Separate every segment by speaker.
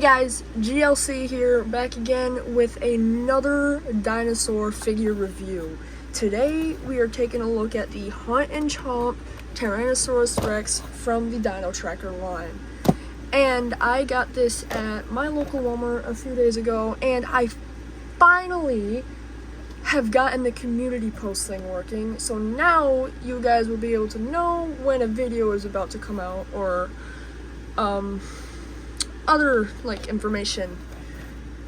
Speaker 1: Hey guys, GLC here, back again with another dinosaur figure review. Today we are taking a look at the Hunt and Chomp Tyrannosaurus Rex from the Dino Tracker line. And I got this at my local Walmart a few days ago, and I finally have gotten the community post thing working. So now you guys will be able to know when a video is about to come out, or other like information.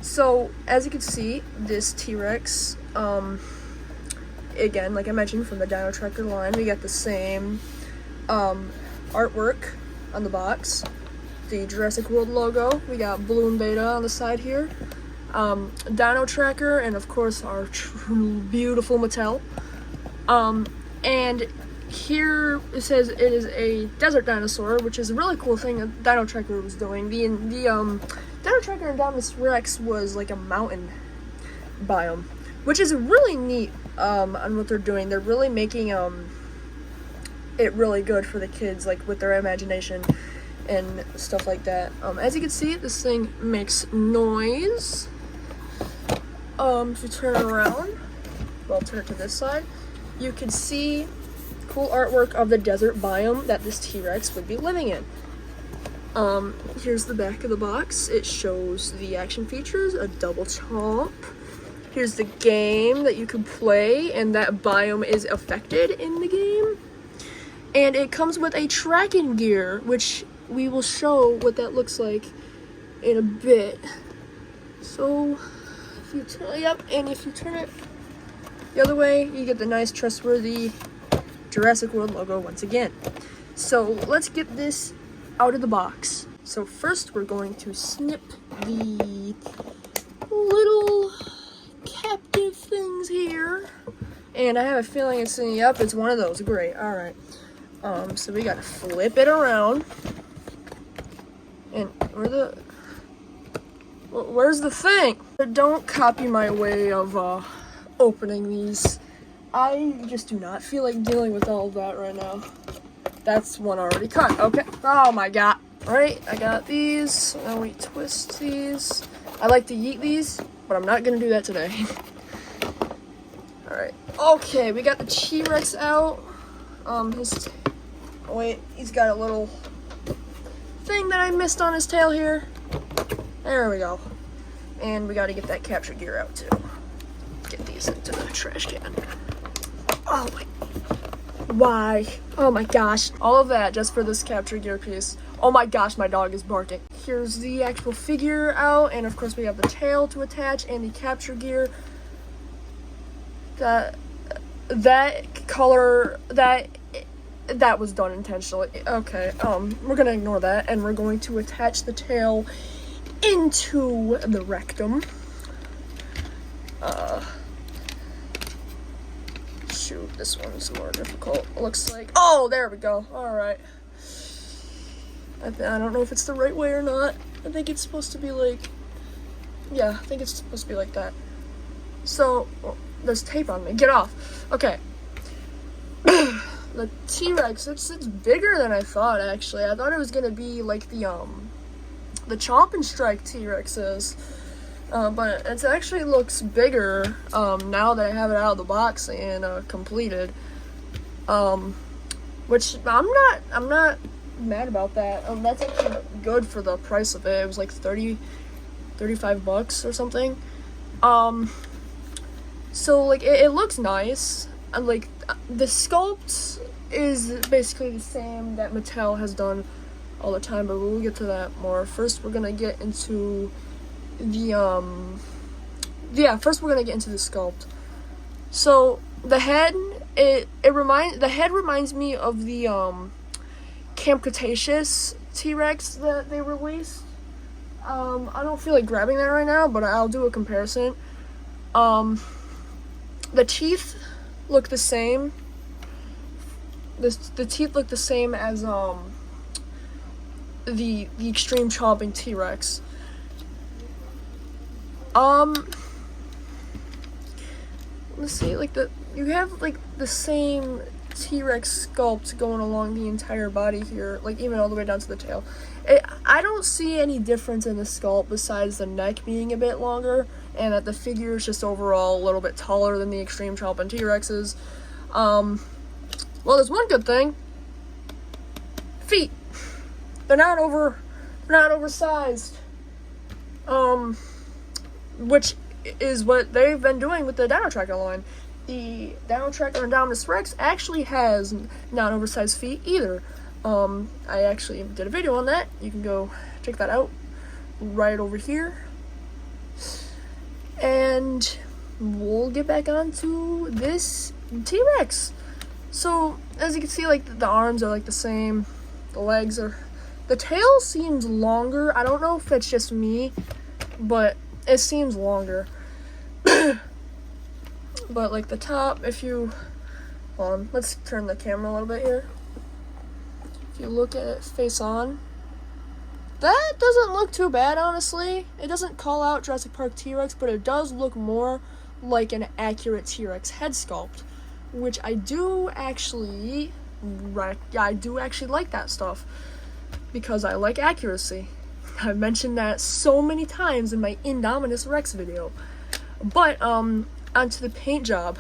Speaker 1: So as you can see, this T-Rex, again, like I mentioned, from the Dino Tracker line, we got the same artwork on the box, the Jurassic World logo, we got Blue and Beta on the side here, Dino Tracker, and of course our beautiful Mattel. And here it says it is a desert dinosaur, which is a really cool thing that Dino Tracker was doing. The Dino Tracker and Dinosaurus Rex was like a mountain biome, which is really neat on what they're doing. They're really making it really good for the kids, like with their imagination and stuff like that. As you can see, this thing makes noise. If you turn it around, well, turn it to this side, you can see cool artwork of the desert biome that this T-Rex would be living in. Here's the back of the box. It shows the action features, a double chomp. Here's the game that you can play, and that biome is affected in the game. And it comes with a tracking gear, which we will show what that looks like in a bit. So, if you turn it the other way, you get the nice, trustworthy Jurassic World logo once again. So let's get this out of the box. So first we're going to snip the little captive things here. And I have a feeling it's it's one of those. Great. Alright. So we gotta flip it around. And where's the thing? Don't copy my way of opening these. I just do not feel like dealing with all of that right now. That's one already cut. Okay. Oh my god. Alright, I got these. Now we twist these. I like to yeet these, but I'm not gonna do that today. Alright. Okay, we got the T-Rex out. He's got a little thing that I missed on his tail here. There we go. And we gotta get that capture gear out too. Get these into the trash can. Oh my, why? Oh my gosh, all of that just for this capture gear piece. Oh my gosh, my dog is barking. Here's the actual figure out, and of course we have the tail to attach and the capture gear. That color, that was done intentionally. Okay, we're gonna ignore that, and we're going to attach the tail into the rectum. Shoot, this one's more difficult. Looks like. Oh, there we go. All right. I don't know if it's the right way or not. I think it's supposed to be like. Yeah, I think it's supposed to be like that. So, there's tape on me. Get off. Okay. The T-Rex. It's bigger than I thought. Actually, I thought it was gonna be like the Chomp and Strike T-Rex is. But it actually looks bigger now that I have it out of the box and completed. Which I'm not mad about that. That's actually good for the price of it. It was like $35 or something. So like it looks nice. And like the sculpt is basically the same that Mattel has done all the time, but we'll get to that more. First we're gonna get into the sculpt. So the head, the head reminds me of the Camp Cretaceous T-Rex that they released. I don't feel like grabbing that right now, but I'll do a comparison. The teeth look the same. The teeth look the same as the extreme chomping T-Rex. Let's see, like you have like the same T-Rex sculpt going along the entire body here, like even all the way down to the tail. I don't see any difference in the sculpt besides the neck being a bit longer and that the figure is just overall a little bit taller than the Extreme Chomp and T-Rexes. Well, there's one good thing. Feet. They're not oversized. Which is what they've been doing with the Dino Tracker line. The Dino Tracker Indominus Rex actually has not oversized feet either. I actually did a video on that. You can go check that out right over here. And we'll get back onto this T-Rex. So, as you can see, like, the arms are, like, the same. The legs are... The tail seems longer. I don't know if it's just me, but it seems longer. But, like, the top, if you... Hold on, let's turn the camera a little bit here. If you look at it face on, that doesn't look too bad, honestly. It doesn't call out Jurassic Park T-Rex, but it does look more like an accurate T-Rex head sculpt, which I do actually like that stuff, because I like accuracy. I've mentioned that so many times in my Indominus Rex video. But, onto the paint job.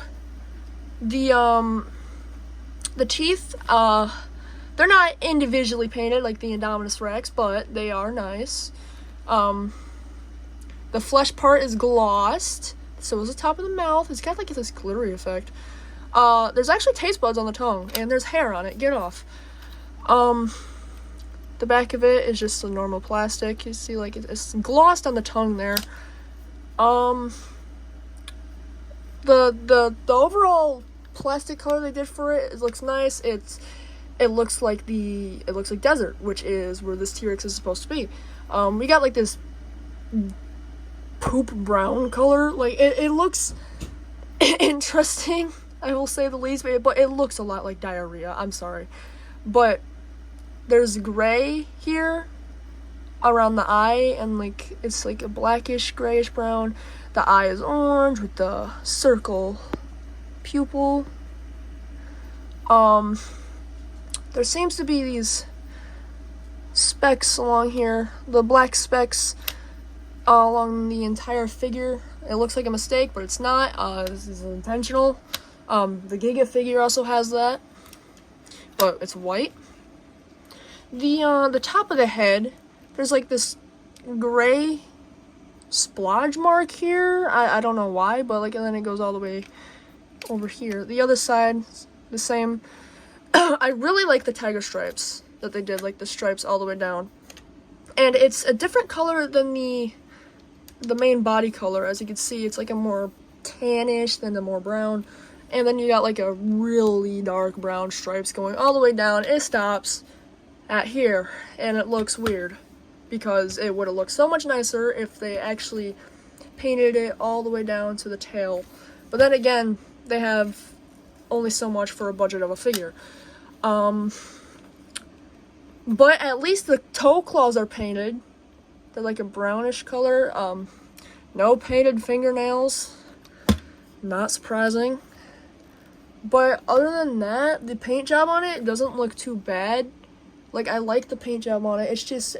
Speaker 1: The teeth, they're not individually painted like the Indominus Rex, but they are nice. The flesh part is glossed, so is the top of the mouth. It's got like this glittery effect. There's actually taste buds on the tongue, and there's hair on it. Get off. The back of it is just a normal plastic. You see, like, it's glossed on the tongue there. The overall plastic color they did for it looks nice. It looks like desert, which is where this T-Rex is supposed to be. We got like this poop brown color. Like, it looks interesting, I will say the least, but it looks a lot like diarrhea. I'm sorry. But there's gray here around the eye, and like it's like a blackish grayish brown. The eye is orange with the circle pupil. There seems to be these specks along here, the black specks along the entire figure. It looks like a mistake, but it's not. This is intentional. The Giga figure also has that, but it's white. The top of the head, there's like this gray splodge mark here. I don't know why, but like, and then it goes all the way over here. The other side, the same. I really like the tiger stripes that they did, like the stripes all the way down. And it's a different color than the main body color. As you can see, it's like a more tannish than the more brown. And then you got like a really dark brown stripes going all the way down. It stops at here, and it looks weird, because it would have looked so much nicer if they actually painted it all the way down to the tail. But then again, they have only so much for a budget of a figure. But at least the toe claws are painted. They're like a brownish color. No painted fingernails. Not surprising. But other than that, the paint job on it doesn't look too bad. Like, I like the paint job on it. It's just...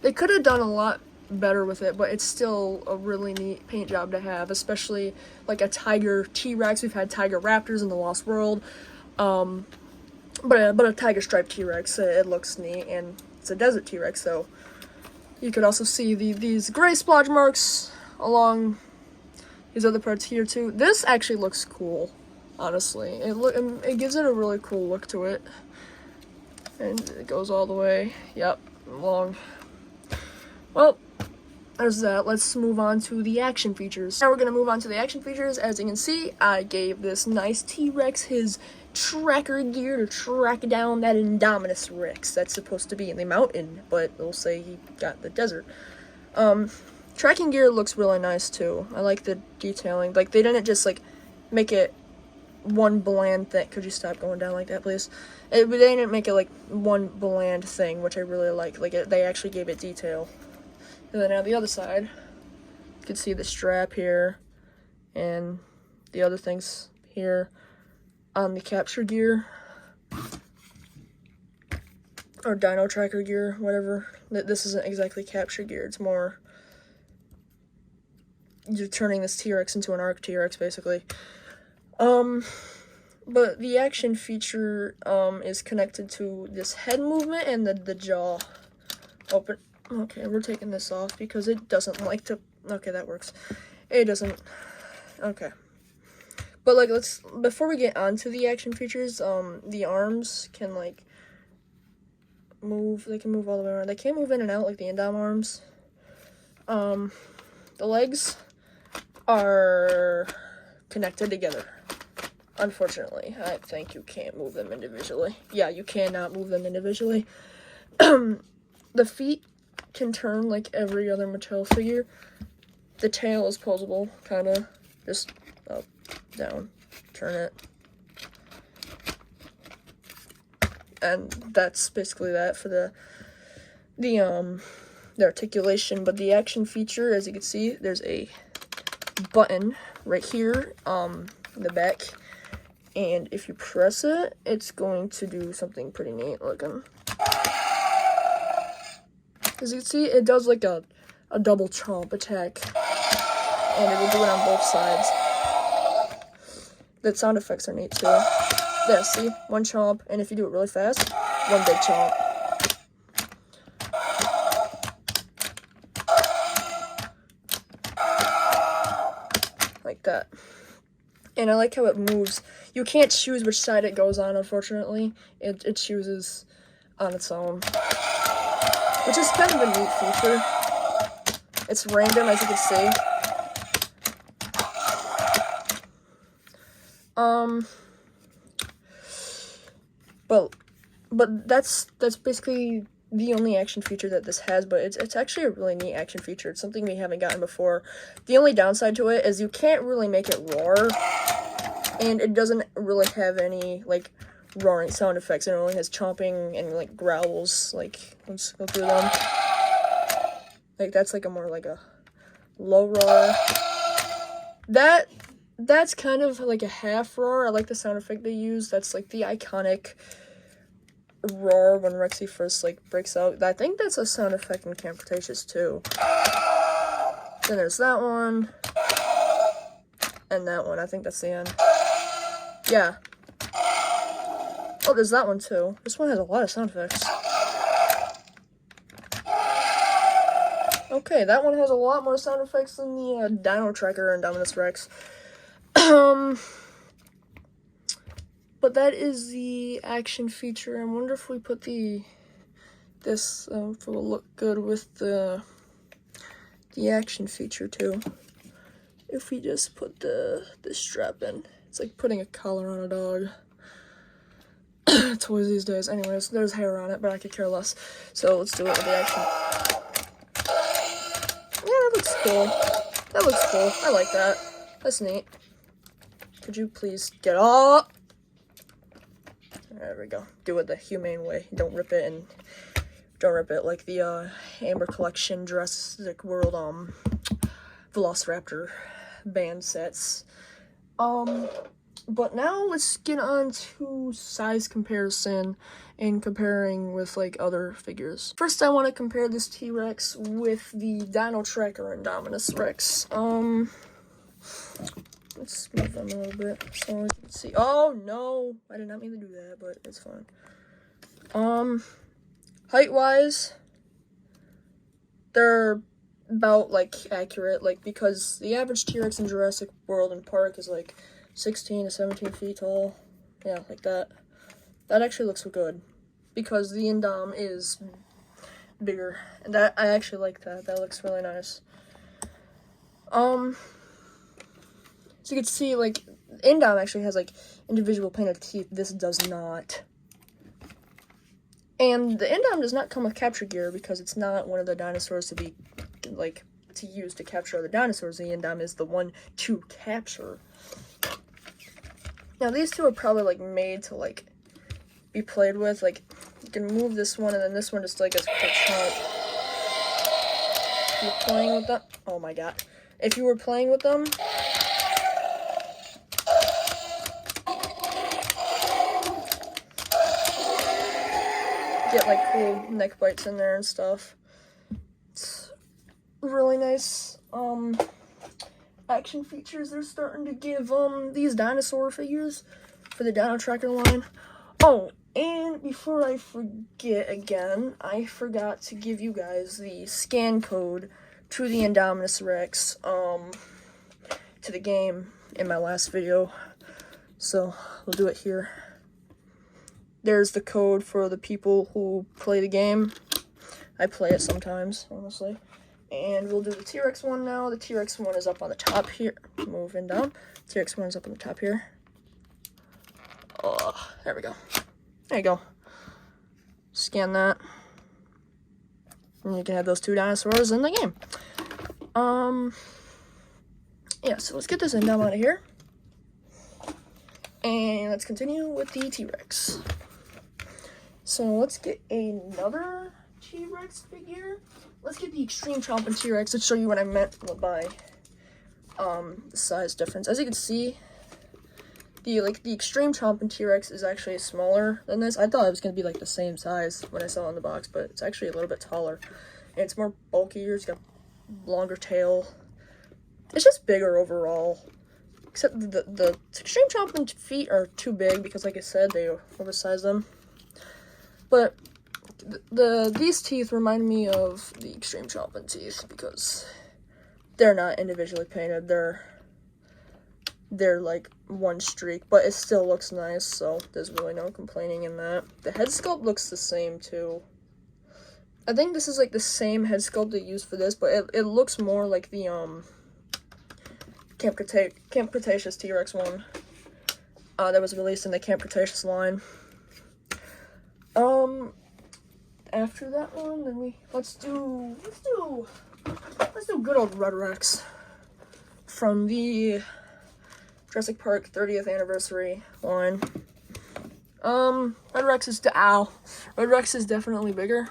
Speaker 1: they could have done a lot better with it, but it's still a really neat paint job to have, especially like a tiger T-Rex. We've had tiger raptors in the Lost World, but a tiger striped T-Rex, it looks neat, and it's a desert T-Rex, so you could also see these gray splodge marks along these other parts here too. This actually looks cool, honestly. It gives it a really cool look to it, and it goes all the way, yep, along. Well, there's that. Let's move on to the action features. Now we're going to move on to the action features. As you can see, I gave this nice T-Rex his tracker gear to track down that Indominus Rex that's supposed to be in the mountain, but they'll say he got the desert. Tracking gear looks really nice too. I like the detailing. Like, they didn't just like make it one bland thing. Could you stop going down like that, please? They didn't make it like one bland thing, which I really like. Like, they actually gave it detail. And then on the other side, you can see the strap here and the other things here. on the capture gear. Or Dino Tracker gear, whatever. This isn't exactly capture gear, it's more... You're turning this T-Rex into an ARC T-Rex, basically. But the action feature, is connected to this head movement and the jaw open. Okay, we're taking this off because it doesn't like to... Okay, that works. It doesn't... Okay. But, like, before we get onto the action features, the arms can, like, move. They can move all the way around. They can't move in and out like the Indom arms. The legs are connected together. Unfortunately, I think you can't move them individually. Yeah, you cannot move them individually. The feet can turn like every other Mattel figure. The tail is posable, kind of. Just up, down, turn it. And that's basically that for the articulation. But the action feature, as you can see, there's a button right here in the back. And if you press it, it's going to do something pretty neat looking. As you can see, it does like a double chomp attack. And it will do it on both sides. The sound effects are neat too. There, see? One chomp, and if you do it really fast, one big chomp. Like that. And I like how it moves. You can't choose which side it goes on, unfortunately. It chooses on its own. Which is kind of a neat feature. It's random, as you can see. But that's basically the only action feature that this has, but it's actually a really neat action feature. It's something we haven't gotten before. The only downside to it is you can't really make it roar, and it doesn't really have any, like, roaring sound effects. It only has chomping and, like, growls. Like, let's go through them. Like, that's, like, a low roar. That's kind of, like, a half roar. I like the sound effect they use. That's, like, the iconic roar when Rexy first, like, breaks out. I think that's a sound effect in Camp Cretaceous, too. Then there's that one. And that one. I think that's the end. Yeah. Oh, there's that one, too. This one has a lot of sound effects. Okay, that one has a lot more sound effects than the Dino Tracker and Indominus Rex. But that is the action feature. I wonder if we put this if it will look good with the action feature too. If we just put the strap in, it's like putting a collar on a dog. Toys these days. Anyways, there's hair on it, but I could care less. So let's do it with the action. Yeah, that looks cool. That looks cool. I like that. That's neat. Could you please get up? There we go. Do it the humane way. Don't rip it like the Amber Collection Jurassic World Velociraptor band sets. But now let's get on to size comparison and comparing with like other figures. First, I want to compare this T-Rex with the Dino Tracker Indominus Rex. Let's move them a little bit so we can see. Oh no, I did not mean to do that, but it's fine. Height-wise, they're about like accurate, like because the average T-Rex in Jurassic World and Park is like 16 to 17 feet tall. Yeah, like that. That actually looks good because the Indom is bigger, and that I actually like that. That looks really nice. So you can see, like, Indom actually has, like, individual painted teeth. This does not. And the Indom does not come with capture gear because it's not one of the dinosaurs to be, like, to use to capture other dinosaurs. The Indom is the one to capture. Now, these two are probably, like, made to, like, be played with. Like, you can move this one, and then this one just, like, as a chomp. If you're playing with them... Oh, my God. If you were playing with them... get like cool neck bites in there and stuff. It's really nice action features they're starting to give these dinosaur figures for the Dino Tracker line. Oh, and before I forget again, I forgot to give you guys the scan code to the Indominus Rex to the game in my last video. So we'll do it here. There's the code for the people who play the game. I play it sometimes, honestly. And we'll do the T-Rex one now. The T-Rex one is up on the top here. Moving down. T-Rex one is up on the top here. Oh, there we go. There you go. Scan that. And you can have those two dinosaurs in the game. Yeah, so let's get this Indom out of here. And let's continue with the T-Rex. So let's get another T-Rex figure. Let's get the Extreme Chomp and T-Rex. Let's show you what I meant by the size difference. As you can see, the Extreme Chomp and T-Rex is actually smaller than this. I thought it was gonna be like the same size when I saw it in the box, but it's actually a little bit taller. And it's more bulkier. It's got longer tail. It's just bigger overall. Except the Extreme Chomp and feet are too big because, like I said, they oversized them. But these teeth remind me of the Extreme Chomp and teeth because they're not individually painted. They're like one streak, but it still looks nice, so there's really no complaining in that. The head sculpt looks the same too. I think this is like the same head sculpt they used for this, but it looks more like the Camp Cretaceous T-Rex one that was released in the Camp Cretaceous line. After that one, then let's do good old Red Rex from the Jurassic Park 30th anniversary line. Red Rex is definitely bigger.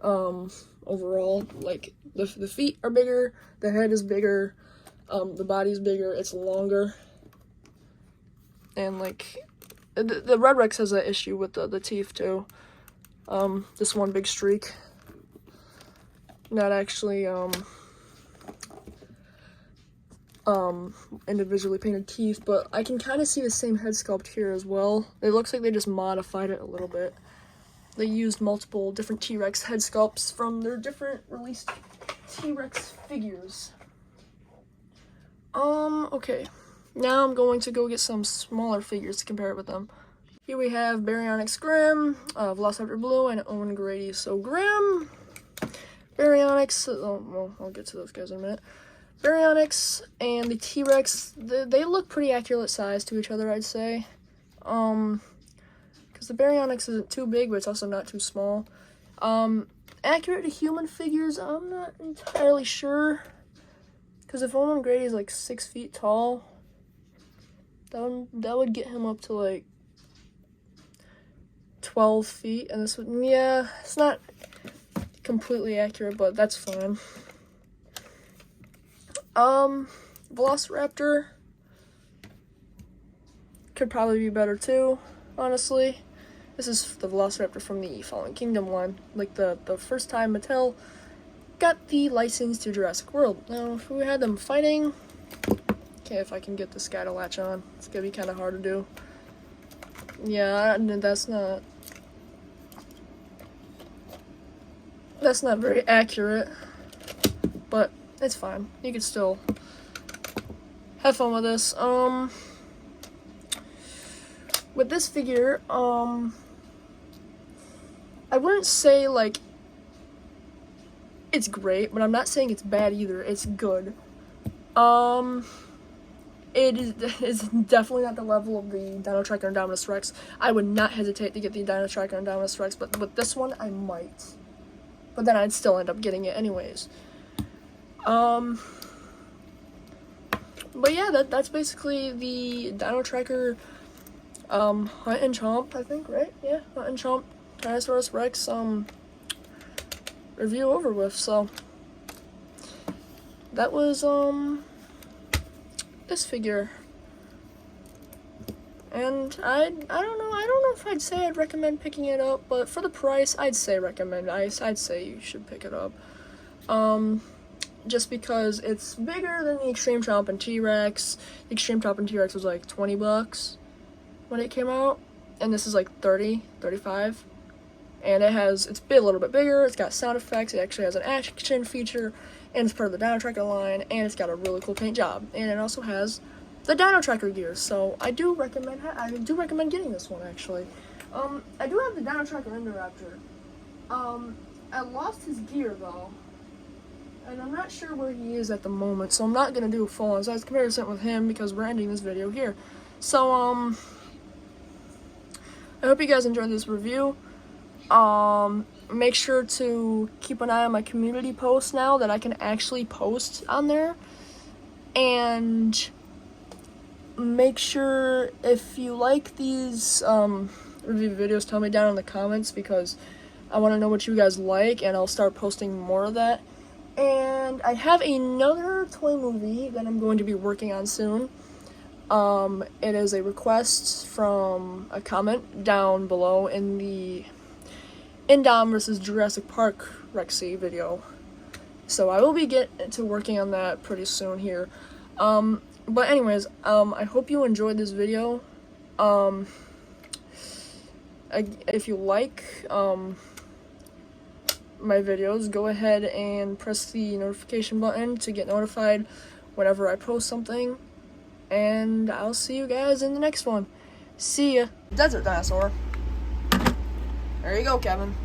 Speaker 1: Overall, like the feet are bigger, the head is bigger, the body's bigger, it's longer, and like the Red Rex has an issue with the teeth too. This one big streak, not actually individually painted teeth, but I can kind of see the same head sculpt here as well. It looks like they just modified it a little bit. They used multiple different T-Rex head sculpts from their different released T-Rex figures. Okay. Now I'm going to go get some smaller figures to compare it with them. Here we have Baryonyx Grim, Velociraptor Blue, and Owen Grady. So Grim, Baryonyx, well, I'll get to those guys in a minute. Baryonyx and the T-Rex, they look pretty accurate size to each other, I'd say. Because the Baryonyx isn't too big, but it's also not too small. Accurate to human figures, I'm not entirely sure. Because if Owen Grady is like 6 feet tall, that would get him up to like 12 feet, and this would, yeah, it's not completely accurate, but that's fine. Velociraptor could probably be better too, honestly. This is the Velociraptor from the Fallen Kingdom line, like the first time Mattel got the license to Jurassic World. Now, if we had them fighting, okay, if I can get this guy to latch on, it's gonna be kind of hard to do. Yeah, that's not very accurate, but it's fine. You can still have fun with this. With this figure, I wouldn't say like it's great, but I'm not saying it's bad either. It's good. It's definitely not the level of the Dino Tracker Indominus Rex. I would not hesitate to get the Dino Tracker Indominus Rex, but with this one, I might. But then I'd still end up getting it anyways. But yeah, that's basically the Dino Tracker Hunt and Chomp, I think, right? Yeah, Hunt and Chomp Tyrannosaurus Rex review over with. So that was this figure. And I don't know if I'd say I'd recommend picking it up, but for the price, I'd say recommend. I'd say you should pick it up. Just because it's bigger than the Extreme Chomp and T-Rex. The Extreme Chomp and T-Rex was like $20 when it came out, and this is like 30, 35. And it's a little bit bigger, it's got sound effects, it actually has an action feature, and it's part of the Dino Tracker line, and it's got a really cool paint job. And it also has the Dino Tracker gear, so I do recommend getting this one, actually. I do have the Dino Tracker Indoraptor. I lost his gear, though, and I'm not sure where he is at the moment, so I'm not going to do a full-on size comparison with him because we're ending this video here. So, I hope you guys enjoyed this review. Make sure to keep an eye on my community posts now that I can actually post on there. And make sure, if you like these, review videos, tell me down in the comments, because I want to know what you guys like, and I'll start posting more of that. And I have another toy movie that I'm going to be working on soon. It is a request from a comment down below in the Indom versus Jurassic Park Rexy video. So I will be getting to working on that pretty soon here. But anyways, I hope you enjoyed this video. If you like, my videos, go ahead and press the notification button to get notified whenever I post something. And I'll see you guys in the next one. See ya. Desert dinosaur. There you go, Kevin.